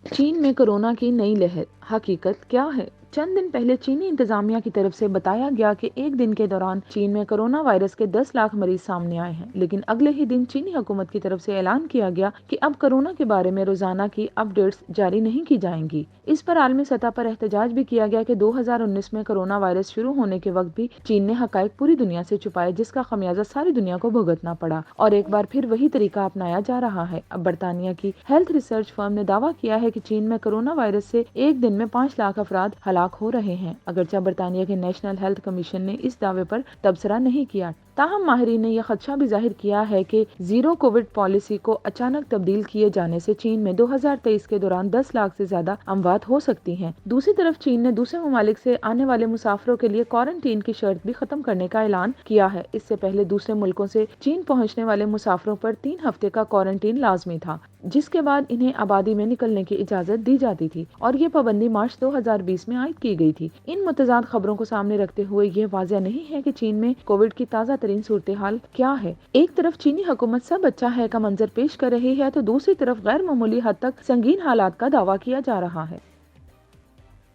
چین میں کورونا کی نئی لہر، حقیقت کیا ہے؟ چند دن پہلے چینی انتظامیہ کی طرف سے بتایا گیا کہ ایک دن کے دوران چین میں کورونا وائرس کے 10 لاکھ مریض سامنے آئے ہیں، لیکن اگلے ہی دن چینی حکومت کی طرف سے اعلان کیا گیا کہ اب کورونا کے بارے میں روزانہ کی اپ ڈیٹس جاری نہیں کی جائیں گی۔ اس پر عالمی سطح پر احتجاج بھی کیا گیا کہ 2019 میں کورونا وائرس شروع ہونے کے وقت بھی چین نے حقائق پوری دنیا سے چھپائے، جس کا خمیازہ ساری دنیا کو بھگتنا پڑا، اور ایک بار پھر وہی طریقہ اپنایا جا رہا ہے۔ اب برطانیہ کی ہیلتھ ریسرچ فرم نے دعویٰ کیا ہے کہ چین میں کورونا وائرس سے ایک دن میں 5 لاکھ افراد ہلاک ہو رہے ہیں، اگرچہ برطانیہ کے نیشنل ہیلتھ کمیشن نے اس دعوے پر تبصرہ نہیں کیا۔ تاہم ماہرین نے یہ خدشہ بھی ظاہر کیا ہے کہ زیرو کووڈ پالیسی کو اچانک تبدیل کیے جانے سے چین میں 2023 کے دوران 10 لاکھ سے زیادہ اموات ہو سکتی ہیں۔ دوسری طرف چین نے دوسرے ممالک سے آنے والے مسافروں کے لیے کوارنٹین کی شرط بھی ختم کرنے کا اعلان کیا ہے۔ اس سے پہلے دوسرے ملکوں سے چین پہنچنے والے مسافروں پر 3 ہفتے کا کوارنٹین لازمی تھا، جس کے بعد انہیں آبادی میں نکلنے کی اجازت دی جاتی تھی، اور یہ پابندی مارچ 2020 میں عائد کی گئی تھی۔ ان متضاد خبروں کو سامنے رکھتے ہوئے یہ واضح نہیں ہے کہ چین میں کووڈ کی تازہ ترین صورتحال کیا ہے۔ ایک طرف چینی حکومت سب اچھا ہے کا منظر پیش کر رہی ہے، تو دوسری طرف غیر معمولی حد تک سنگین حالات کا دعویٰ کیا جا رہا ہے۔